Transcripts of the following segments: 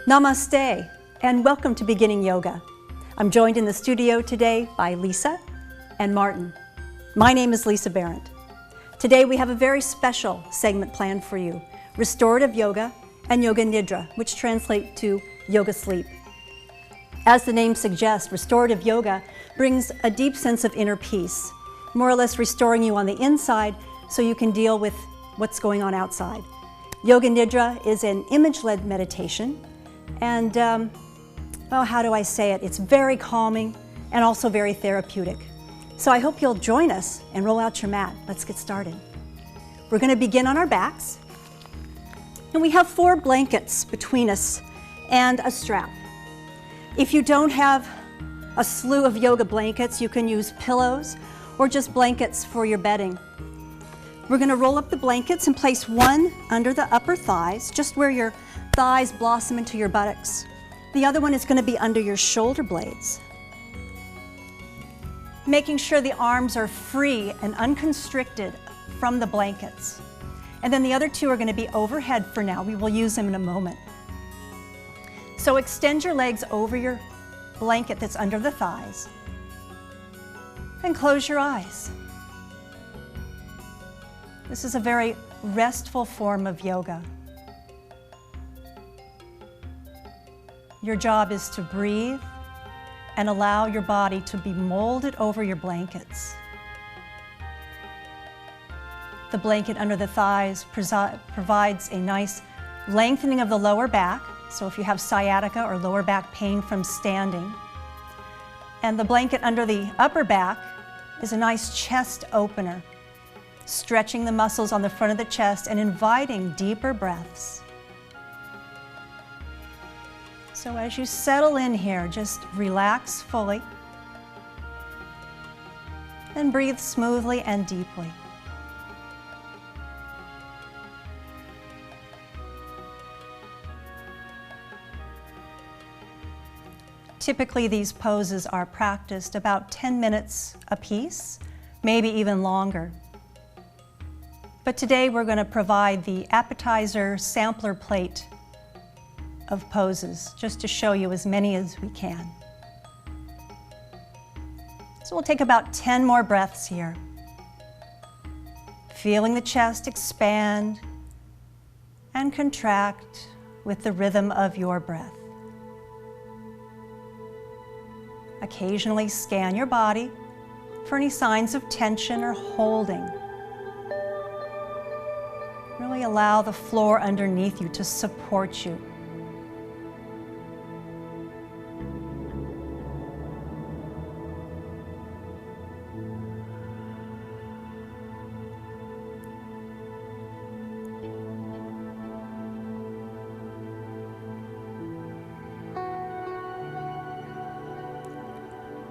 Namaste, and welcome to Beginning Yoga. I'm joined in the studio today by Lisa and Martin. My name is Lisa Barrett. Today we have a very special segment planned for you, Restorative Yoga and Yoga Nidra, which translate to Yoga Sleep. As the name suggests, Restorative Yoga brings a deep sense of inner peace, more or less restoring you on the inside so you can deal with what's going on outside. Yoga Nidra is an image-led meditation, and how do I say it? It's very calming and also very therapeutic. So I hope you'll join us and roll out your mat. Let's get started. We're going to begin on our backs, and we have 4 blankets between us and a strap. If you don't have a slew of yoga blankets, you can use pillows or just blankets for your bedding. We're going to roll up the blankets and place one under the upper thighs, just where your thighs blossom into your buttocks. The other one is going to be under your shoulder blades. Making sure the arms are free and unconstricted from the blankets. And then the other 2 are going to be overhead for now. We will use them in a moment. So extend your legs over your blanket that's under the thighs and close your eyes. This is a very restful form of yoga. Your job is to breathe and allow your body to be molded over your blankets. The blanket under the thighs provides a nice lengthening of the lower back, so if you have sciatica or lower back pain from standing. And the blanket under the upper back is a nice chest opener, stretching the muscles on the front of the chest and inviting deeper breaths. So as you settle in here, just relax fully and breathe smoothly and deeply. Typically, these poses are practiced about 10 minutes apiece, maybe even longer. But today we're going to provide the appetizer sampler plate of poses, just to show you as many as we can. So we'll take about 10 more breaths here. Feeling the chest expand and contract with the rhythm of your breath. Occasionally scan your body for any signs of tension or holding. Really allow the floor underneath you to support you.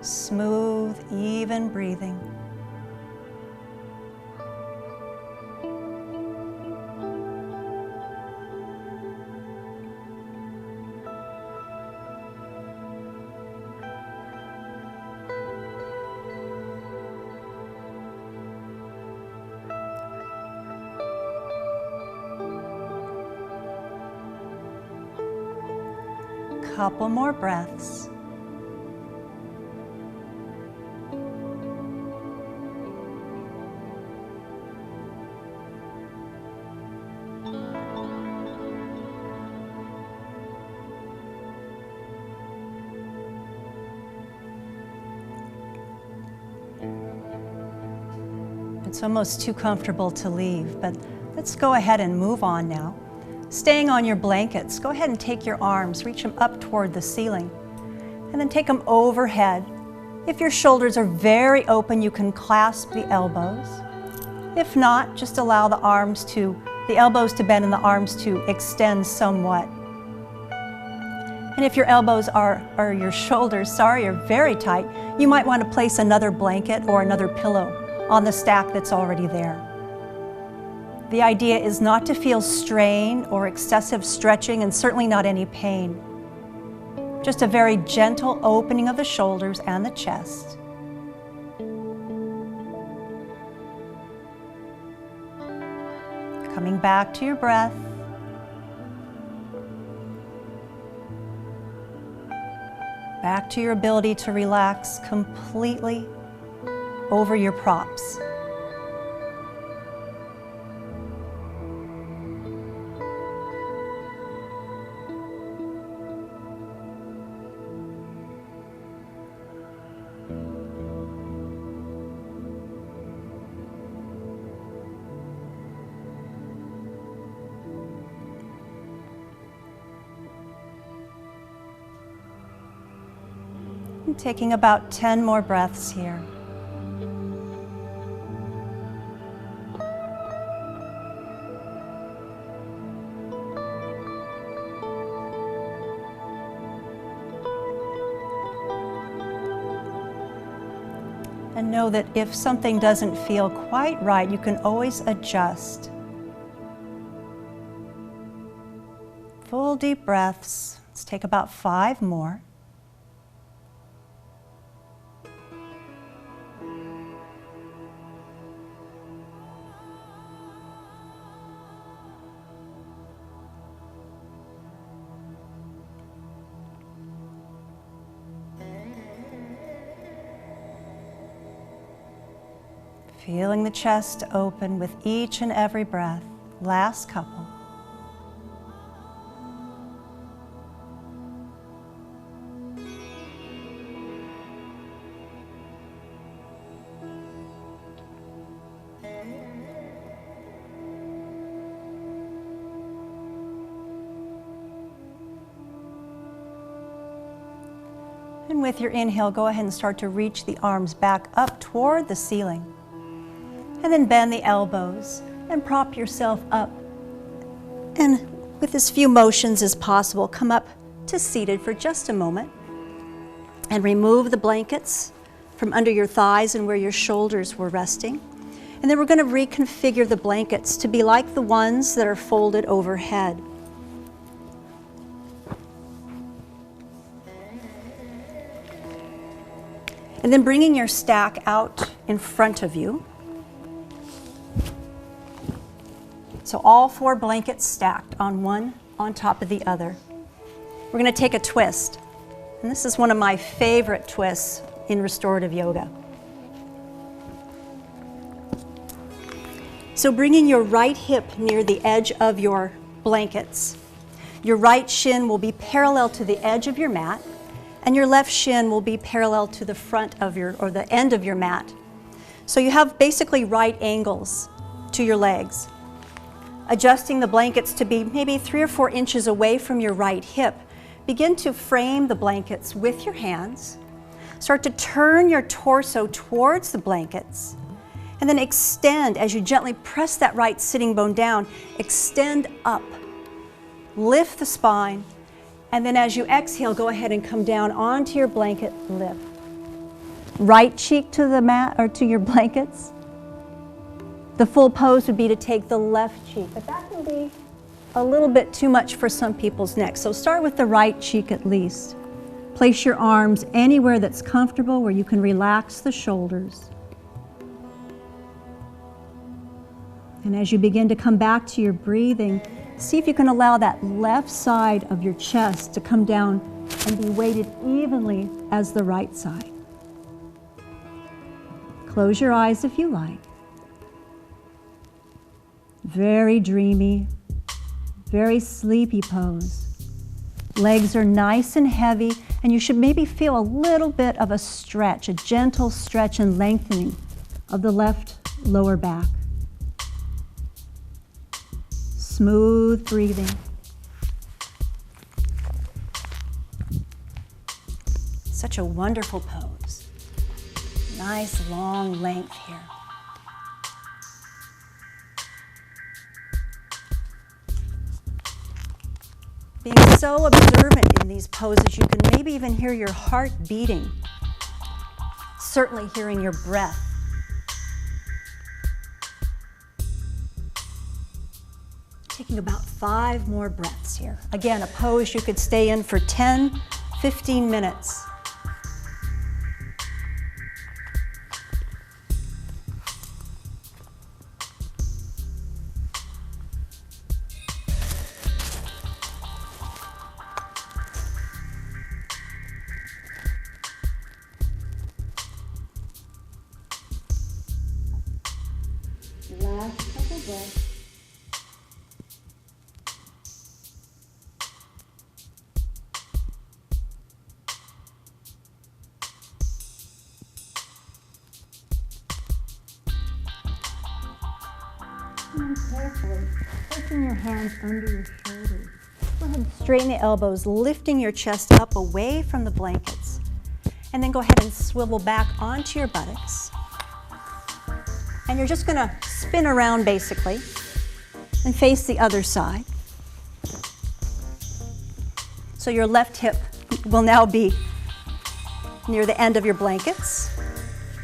Smooth, even breathing. Couple more breaths. It's almost too comfortable to leave, but let's go ahead and move on now. Staying on your blankets, go ahead and take your arms, reach them up toward the ceiling, and then take them overhead. If your shoulders are very open, you can clasp the elbows. If not, just allow the elbows to bend and the arms to extend somewhat. And if your elbows or your shoulders, are very tight, you might want to place another blanket or another pillow on the stack that's already there. The idea is not to feel strain or excessive stretching, and certainly not any pain. Just a very gentle opening of the shoulders and the chest. Coming back to your breath. back to your ability to relax completely over your props. Taking about 10 more breaths here. And know that if something doesn't feel quite right, you can always adjust. Full deep breaths. Let's take about 5 more. Feeling the chest open with each and every breath. Last couple. And with your inhale, go ahead and start to reach the arms back up toward the ceiling. And then bend the elbows and prop yourself up. And with as few motions as possible, come up to seated for just a moment. And remove the blankets from under your thighs and where your shoulders were resting. And then we're going to reconfigure the blankets to be like the ones that are folded overhead. And then bringing your stack out in front of you. So all 4 blankets stacked on one on top of the other. We're going to take a twist. And this is one of my favorite twists in restorative yoga. So bringing your right hip near the edge of your blankets. Your right shin will be parallel to the edge of your mat, and your left shin will be parallel to the front of or the end of your mat. So you have basically right angles to your legs. Adjusting the blankets to be maybe 3 or 4 inches away from your right hip. Begin to frame the blankets with your hands. Start to turn your torso towards the blankets. And then extend as you gently press that right sitting bone down. Extend up. Lift the spine. And then as you exhale, go ahead and come down onto your blanket, lift. Right cheek to the mat or to your blankets. The full pose would be to take the left cheek, but that can be a little bit too much for some people's necks. So start with the right cheek at least. Place your arms anywhere that's comfortable where you can relax the shoulders. And as you begin to come back to your breathing, see if you can allow that left side of your chest to come down and be weighted evenly as the right side. Close your eyes if you like. Very dreamy, very sleepy pose. Legs are nice and heavy, and you should maybe feel a little bit of a stretch, a gentle stretch and lengthening of the left lower back. Smooth breathing. Such a wonderful pose. Nice long length here. Being so observant in these poses, you can maybe even hear your heart beating. Certainly hearing your breath. Taking about 5 more breaths here. Again, a pose you could stay in for 10, 15 minutes. placing your hands under your shoulders. Go ahead and straighten the elbows, lifting your chest up away from the blankets. And then go ahead and swivel back onto your buttocks. And you're just going to spin around basically and face the other side. So your left hip will now be near the end of your blankets.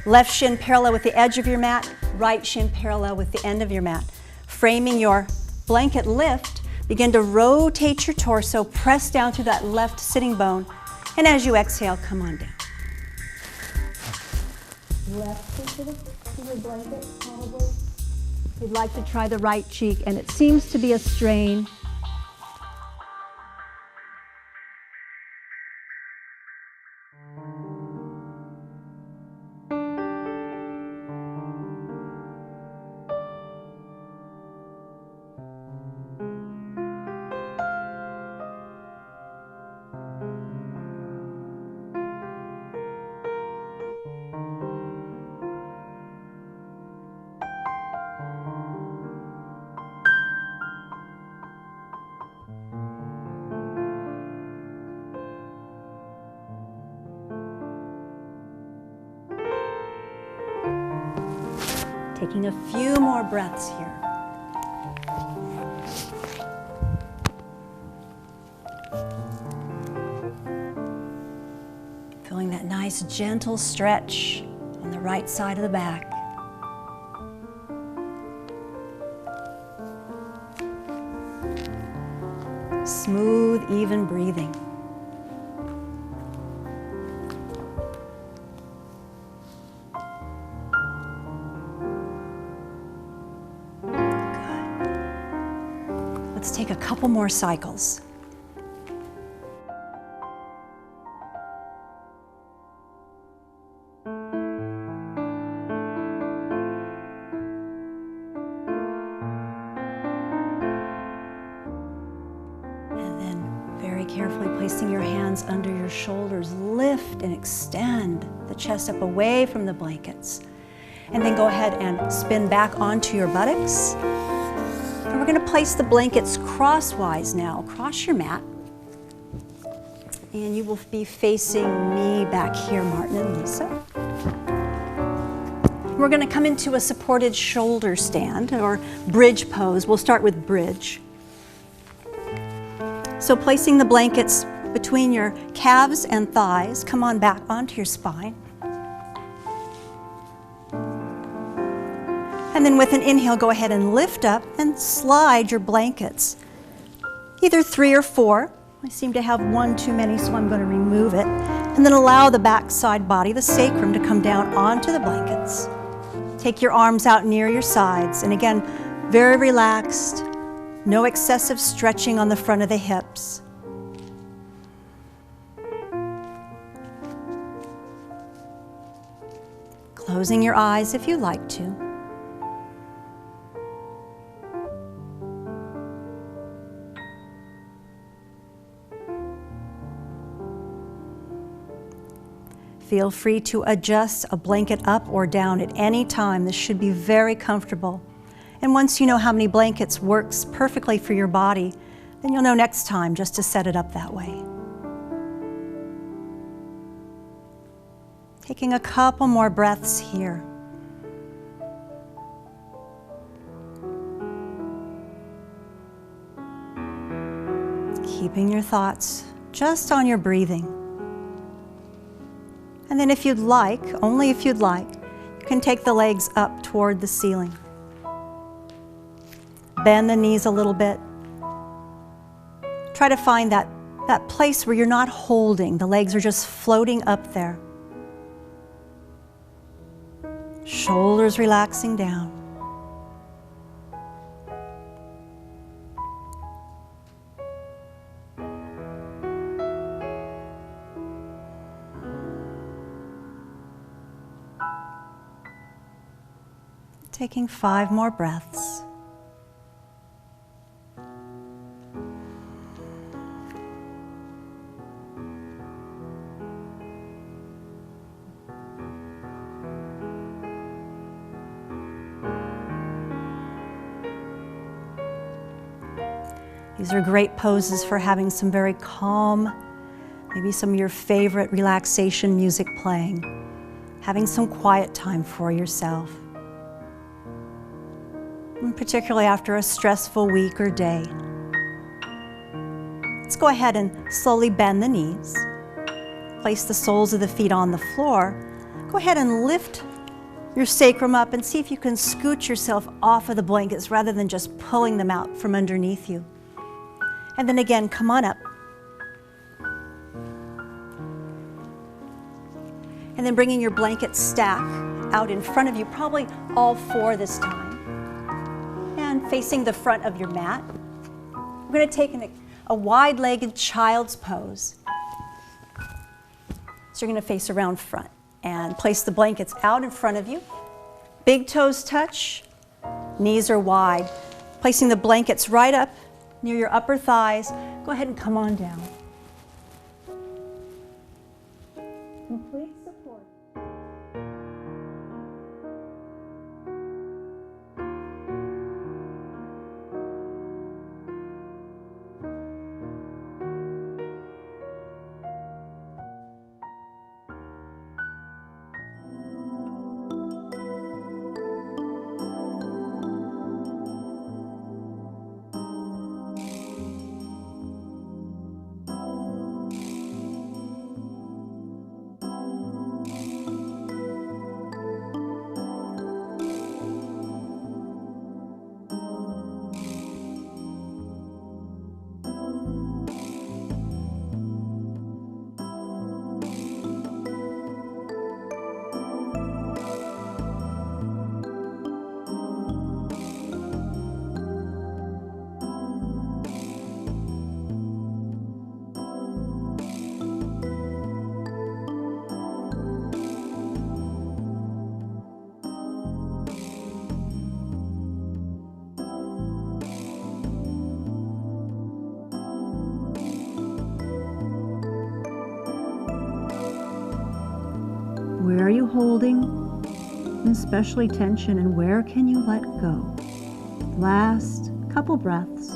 Left shin parallel with the edge of your mat, right shin parallel with the end of your mat. Framing your blanket lift, begin to rotate your torso, press down through that left sitting bone, and as you exhale, come on down. Left foot to the blanket, probably. You'd like to try the right cheek, and it seems to be a strain. Taking a few more breaths here. Feeling that nice gentle stretch on the right side of the back. Smooth, even breathing. Let's take a couple more cycles. And then very carefully placing your hands under your shoulders, lift and extend the chest up away from the blankets. And then go ahead and spin back onto your buttocks. And we're going to place the blankets crosswise now, across your mat. And you will be facing me back here, Martin and Lisa. We're going to come into a supported shoulder stand or bridge pose. We'll start with bridge. So placing the blankets between your calves and thighs, come on back onto your spine. And then with an inhale, go ahead and lift up and slide your blankets, either 3 or 4. I seem to have 1 too many, so I'm going to remove it. And then allow the backside body, the sacrum, to come down onto the blankets. Take your arms out near your sides. And again, very relaxed, no excessive stretching on the front of the hips. Closing your eyes if you like to. Feel free to adjust a blanket up or down at any time. This should be very comfortable. And once you know how many blankets works perfectly for your body, then you'll know next time just to set it up that way. Taking a couple more breaths here. Keeping your thoughts just on your breathing. And then if you'd like, only if you'd like, you can take the legs up toward the ceiling. Bend the knees a little bit. Try to find that place where you're not holding. The legs are just floating up there. Shoulders relaxing down. Taking 5 more breaths. These are great poses for having some very calm, maybe some of your favorite relaxation music playing, having some quiet time for yourself, and particularly after a stressful week or day. Let's go ahead and slowly bend the knees. Place the soles of the feet on the floor. Go ahead and lift your sacrum up and see if you can scoot yourself off of the blankets rather than just pulling them out from underneath you. And then again, come on up. And then bringing your blanket stack out in front of you, probably all four this time. And facing the front of your mat. We're going to take a wide-legged child's pose. So you're going to face around front and place the blankets out in front of you. Big toes touch, knees are wide. Placing the blankets right up near your upper thighs. Go ahead and come on down. Complete support. Where are you holding, especially tension, and where can you let go? Last couple breaths.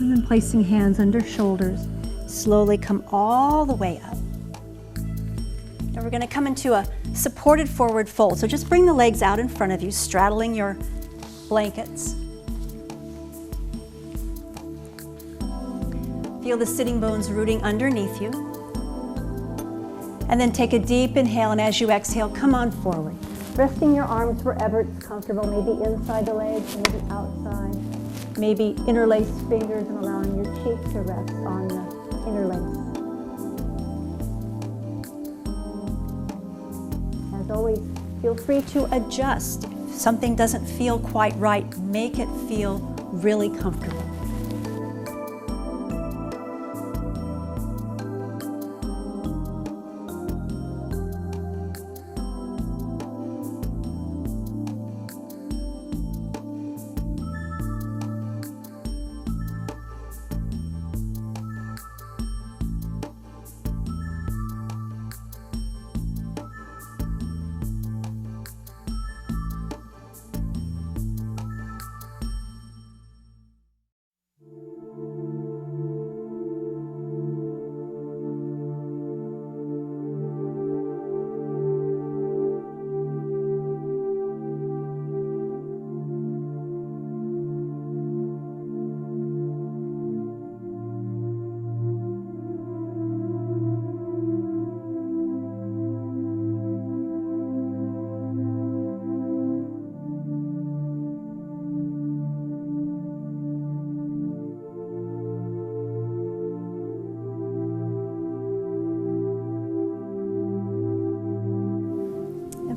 And then placing hands under shoulders, slowly come all the way up. And we're going to come into a supported forward fold. So just bring the legs out in front of you, straddling your blankets. Feel the sitting bones rooting underneath you. And then take a deep inhale, and as you exhale, come on forward. Resting your arms wherever it's comfortable, maybe inside the legs, maybe outside. Maybe interlace fingers and allowing your cheek to rest on the interlace. As always, feel free to adjust. If something doesn't feel quite right, make it feel really comfortable.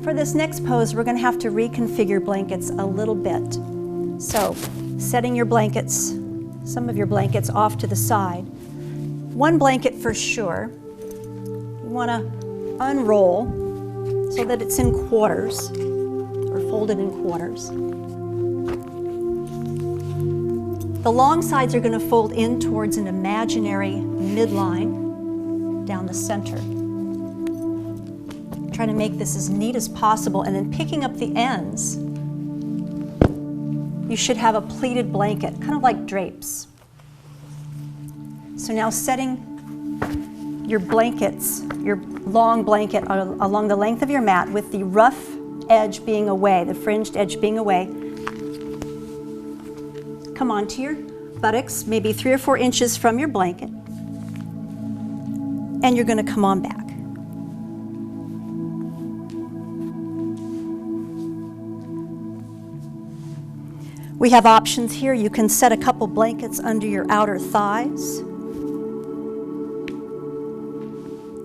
For this next pose, we're going to have to reconfigure blankets a little bit. So, setting your blankets, some of your blankets off to the side. One blanket for sure. You want to unroll so that it's in quarters, or folded in quarters. The long sides are going to fold in towards an imaginary midline down the center. Trying to make this as neat as possible, and then picking up the ends, you should have a pleated blanket, kind of like drapes. So now setting your blankets, your long blanket along the length of your mat with the rough edge being away, the fringed edge being away. Come onto your buttocks, maybe 3 or 4 inches from your blanket, and you're going to come on back. We have options here. You can set a couple blankets under your outer thighs.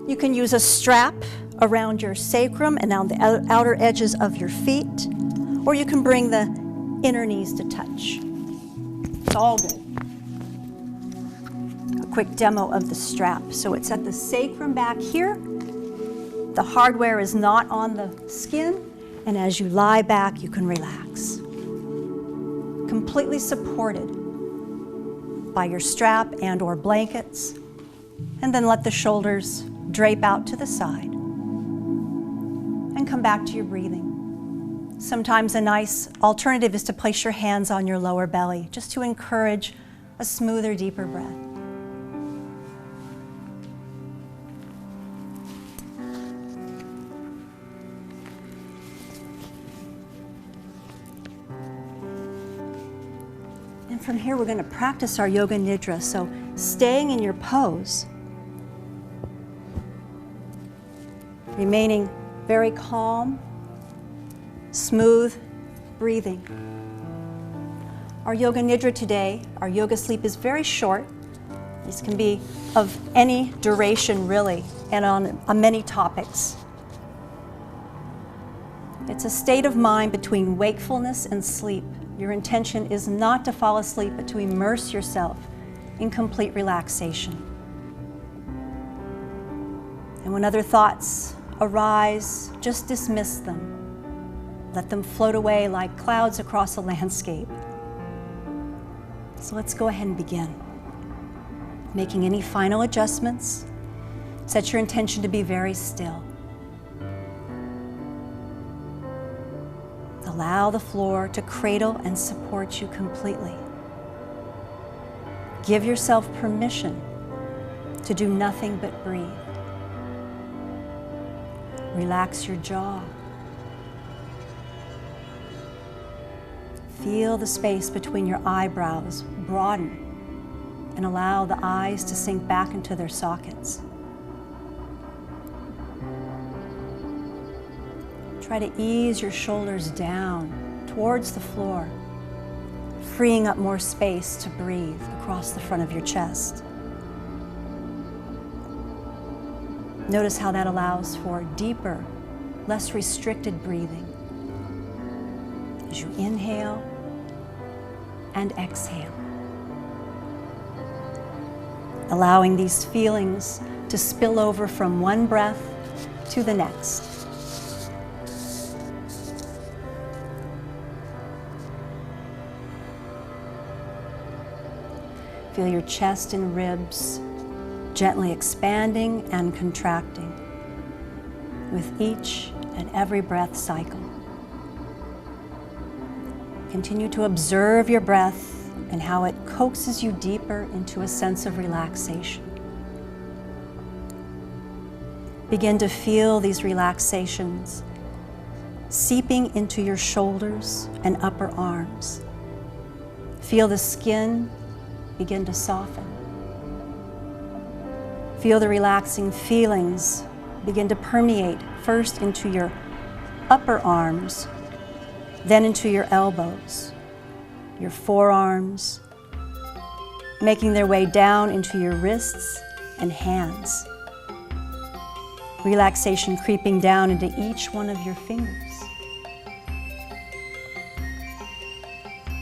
You can use a strap around your sacrum and on the outer edges of your feet, or you can bring the inner knees to touch. It's all good. A quick demo of the strap. So it's at the sacrum back here. The hardware is not on the skin, and as you lie back, you can relax. Completely supported by your strap and or blankets, and then let the shoulders drape out to the side and come back to your breathing. Sometimes a nice alternative is to place your hands on your lower belly just to encourage a smoother, deeper breath. From here, we're going to practice our Yoga Nidra. So staying in your pose, remaining very calm, smooth breathing. Our Yoga Nidra today, our yoga sleep is very short. This can be of any duration really, and on many topics. It's a state of mind between wakefulness and sleep. Your intention is not to fall asleep, but to immerse yourself in complete relaxation. And when other thoughts arise, just dismiss them. Let them float away like clouds across a landscape. So let's go ahead and begin. Making any final adjustments, set your intention to be very still. Allow the floor to cradle and support you completely. Give yourself permission to do nothing but breathe. Relax your jaw. Feel the space between your eyebrows broaden and allow the eyes to sink back into their sockets. Try to ease your shoulders down towards the floor, freeing up more space to breathe across the front of your chest. Notice how that allows for deeper, less restricted breathing as you inhale and exhale. Allowing these feelings to spill over from one breath to the next. Feel your chest and ribs gently expanding and contracting with each and every breath cycle. Continue to observe your breath and how it coaxes you deeper into a sense of relaxation. Begin to feel these relaxations seeping into your shoulders and upper arms. Feel the skin begin to soften. Feel the relaxing feelings begin to permeate first into your upper arms, then into your elbows, your forearms, making their way down into your wrists and hands. Relaxation creeping down into each one of your fingers.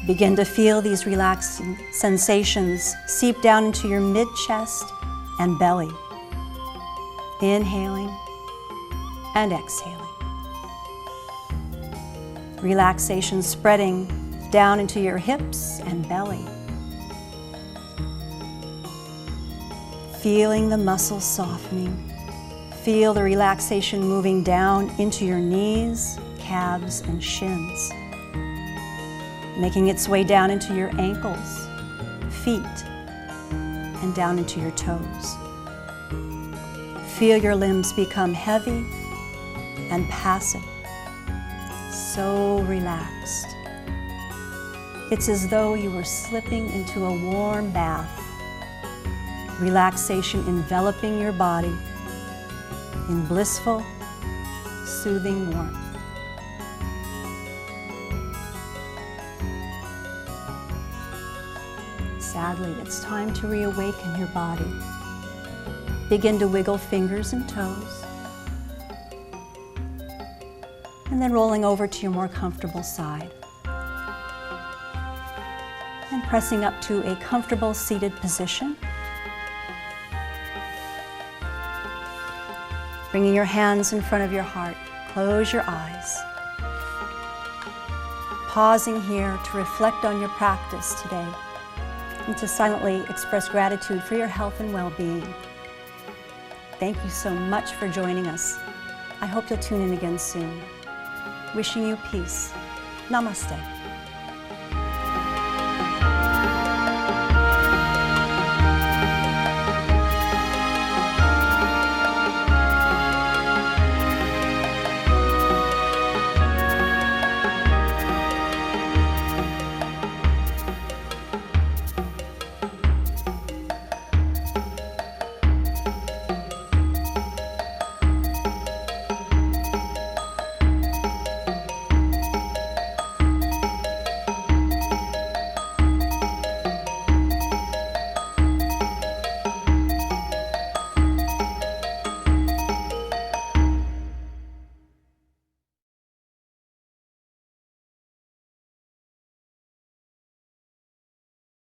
Begin to feel these relaxing sensations seep down into your mid-chest and belly. Inhaling and exhaling. Relaxation spreading down into your hips and belly. feeling the muscles softening. Feel the relaxation moving down into your knees, calves, and shins, making its way down into your ankles, feet, and down into your toes. Feel your limbs become heavy and passive, so relaxed. It's as though you were slipping into a warm bath, relaxation enveloping your body in blissful, soothing warmth. Sadly, it's time to reawaken your body. Begin to wiggle fingers and toes, and then rolling over to your more comfortable side. And pressing up to a comfortable seated position. Bringing your hands in front of your heart, close your eyes. Pausing here to reflect on your practice today and to silently express gratitude for your health and well-being. Thank you so much for joining us. I hope you'll tune in again soon. Wishing you peace. Namaste.